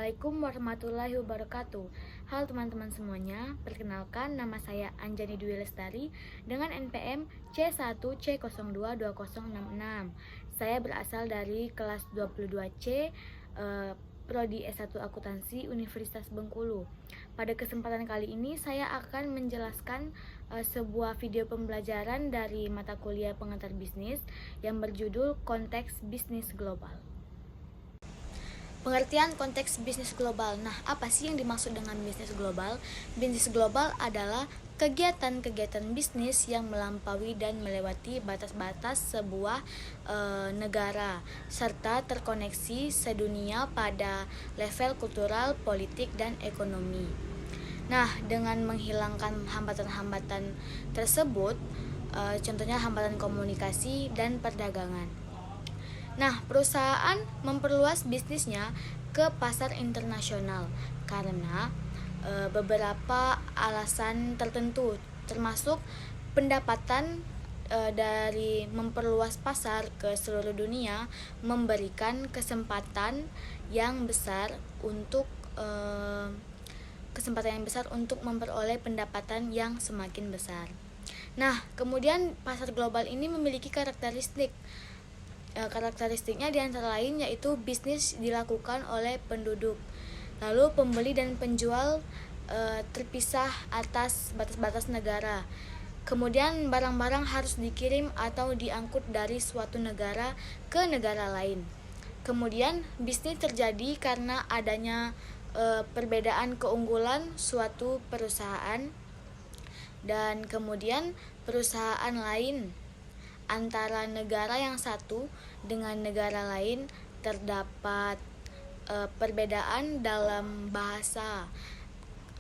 Assalamualaikum warahmatullahi wabarakatuh. Halo teman-teman semuanya, perkenalkan nama saya Anjani Dwi Lestari dengan NPM C1C022066. Saya berasal dari kelas 22C Prodi S1 Akuntansi Universitas Bengkulu. Pada kesempatan kali ini saya akan menjelaskan sebuah video pembelajaran dari mata kuliah pengantar bisnis yang berjudul Konteks Bisnis Global. Pengertian konteks bisnis global. Nah, apa sih yang dimaksud dengan bisnis global? Bisnis global adalah kegiatan-kegiatan bisnis yang melampaui dan melewati batas-batas sebuah negara serta terkoneksi sedunia pada level kultural, politik, dan ekonomi. Nah, dengan menghilangkan hambatan-hambatan tersebut, contohnya hambatan komunikasi dan perdagangan. Nah, perusahaan memperluas bisnisnya ke pasar internasional karena beberapa alasan tertentu, termasuk pendapatan dari memperluas pasar ke seluruh dunia memberikan kesempatan yang besar untuk memperoleh pendapatan yang semakin besar. Nah, kemudian pasar global ini memiliki karakteristiknya diantara lain yaitu bisnis dilakukan oleh penduduk, lalu pembeli dan penjual terpisah atas batas-batas negara. Kemudian barang-barang harus dikirim atau diangkut dari suatu negara ke negara lain. Kemudian bisnis terjadi karena adanya perbedaan keunggulan suatu perusahaan dan kemudian perusahaan lain. Antara negara yang satu dengan negara lain terdapat perbedaan dalam bahasa,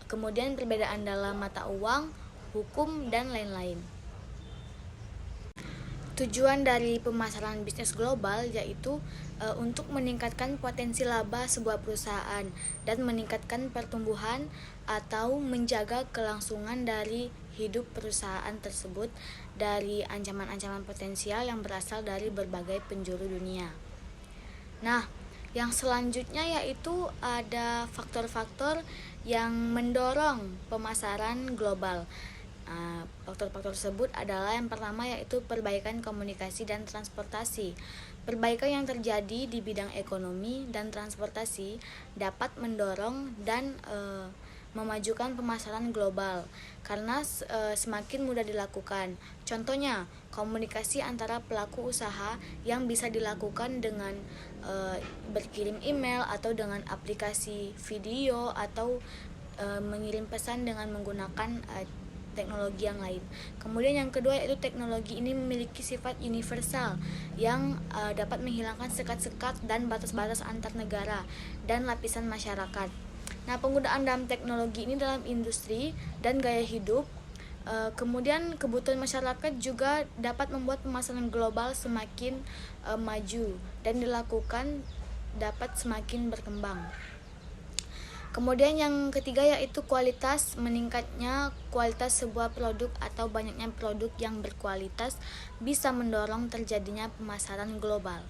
kemudian perbedaan dalam mata uang, hukum, dan lain-lain. Tujuan dari pemasaran bisnis global yaitu untuk meningkatkan potensi laba sebuah perusahaan dan meningkatkan pertumbuhan atau menjaga kelangsungan dari hidup perusahaan tersebut dari ancaman-ancaman potensial yang berasal dari berbagai penjuru dunia. Nah, yang selanjutnya yaitu ada faktor-faktor yang mendorong pemasaran global. Faktor-faktor tersebut adalah yang pertama yaitu perbaikan komunikasi dan transportasi. Perbaikan yang terjadi di bidang ekonomi dan transportasi dapat mendorong dan memajukan pemasaran global karena semakin mudah dilakukan. Contohnya, komunikasi antara pelaku usaha yang bisa dilakukan dengan berkirim email atau dengan aplikasi video atau mengirim pesan dengan menggunakan teknologi yang lain. Kemudian yang kedua yaitu teknologi ini memiliki sifat universal yang dapat menghilangkan sekat-sekat dan batas-batas antar negara dan lapisan masyarakat. Nah, penggunaan dalam teknologi ini dalam industri dan gaya hidup, kemudian kebutuhan masyarakat juga dapat membuat pemasaran global semakin maju dan dilakukan dapat semakin berkembang. Kemudian yang ketiga yaitu kualitas. Meningkatnya kualitas sebuah produk atau banyaknya produk yang berkualitas bisa mendorong terjadinya pemasaran global.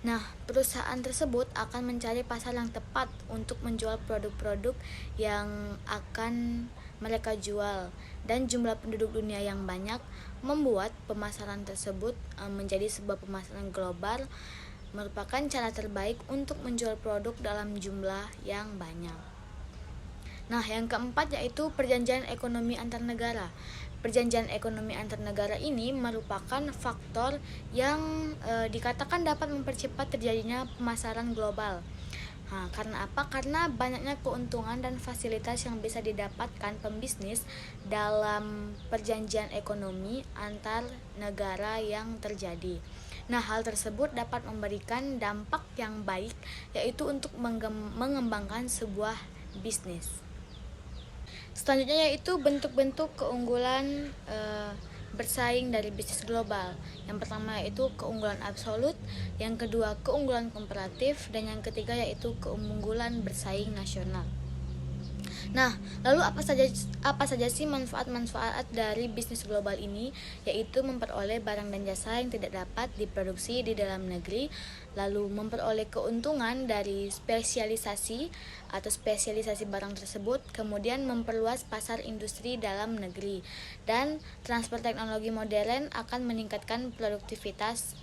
Nah, perusahaan tersebut akan mencari pasar yang tepat untuk menjual produk-produk yang akan mereka jual, dan jumlah penduduk dunia yang banyak membuat pemasaran tersebut menjadi sebuah pemasaran global merupakan cara terbaik untuk menjual produk dalam jumlah yang banyak. Nah, yang keempat yaitu perjanjian ekonomi antar negara. Perjanjian ekonomi antar negara ini merupakan faktor yang dikatakan dapat mempercepat terjadinya pemasaran global. Nah, karena apa? Karena banyaknya keuntungan dan fasilitas yang bisa didapatkan pembisnis dalam perjanjian ekonomi antar negara yang terjadi. Nah, hal tersebut dapat memberikan dampak yang baik yaitu untuk mengembangkan sebuah bisnis. Selanjutnya yaitu bentuk-bentuk keunggulan bersaing dari bisnis global. Yang pertama yaitu keunggulan absolut, yang kedua keunggulan komparatif, dan yang ketiga yaitu keunggulan bersaing nasional. Nah, lalu apa saja sih manfaat-manfaat dari bisnis global ini? Yaitu memperoleh barang dan jasa yang tidak dapat diproduksi di dalam negeri, lalu memperoleh keuntungan dari spesialisasi barang tersebut, kemudian memperluas pasar industri dalam negeri, dan transfer teknologi modern akan meningkatkan produktivitas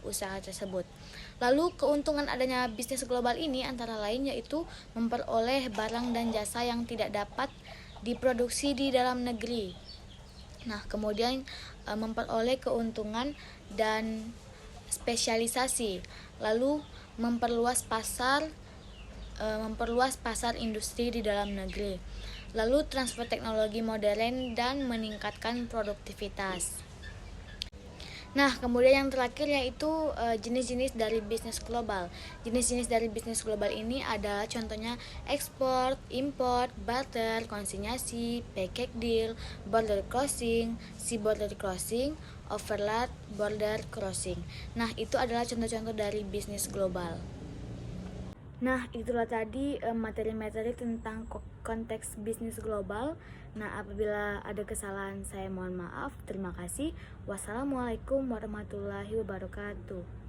usaha tersebut. Lalu keuntungan adanya bisnis global ini antara lain yaitu memperoleh barang dan jasa yang tidak dapat diproduksi di dalam negeri. Nah, kemudian memperoleh keuntungan dan spesialisasi, lalu memperluas pasar industri di dalam negeri, lalu transfer teknologi modern dan meningkatkan produktivitas. Nah, kemudian yang terakhir yaitu jenis-jenis dari bisnis global. Jenis-jenis dari bisnis global ini adalah contohnya ekspor, import, barter, konsinyasi, package deal, border crossing, sea border crossing, overlap border crossing. Nah, itu adalah contoh-contoh dari bisnis global. Nah, itulah tadi materi-materi tentang konteks bisnis global. Nah, apabila ada kesalahan saya mohon maaf. Terima kasih. Wassalamualaikum warahmatullahi wabarakatuh.